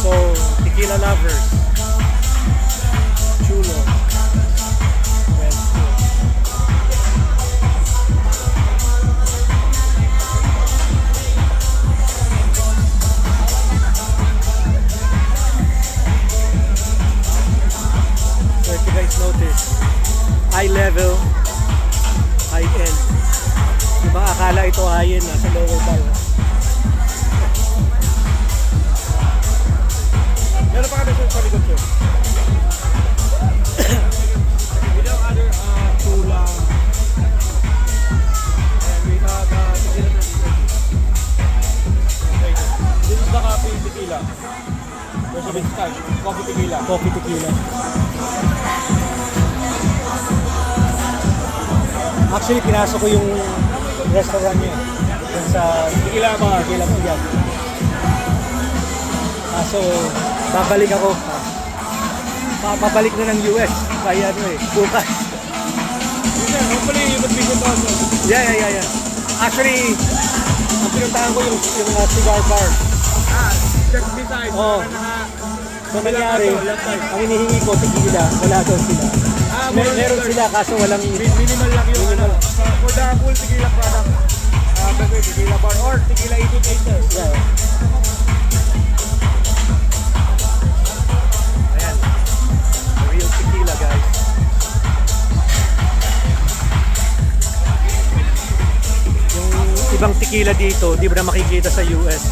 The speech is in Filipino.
So, tequila lovers. Chulo. Well, so if you guys notice, high level, high end. Diba akala ito high-end, nasa lower tayo. Meron pa kami sa likod ko. We have other tula. And we have tequila. Okay. This is the coffee tequila. There's a big style. Coffee tequila. Coffee tequila. Actually, pinasok ko yung restaurant niya. Yan sa Tequila bar. Tequila mo yan. So, babalik ako. Babalik na ng US. Kaya ano bukas. Yeah, hopefully you could be good also. Yeah. Actually, ang pinuntahan ko yung cigar bar. Just beside. Oh. So nangyari, ang hinihingi ko tequila, wala daw sila. Meron sila kaso walang Minimal lang yung ano. For the full tequila product, kasi tequila bar or tequila 18 liters. Yeah. Ayan. Real tequila, guys. Yung ibang tequila dito, di ba na makikita sa US?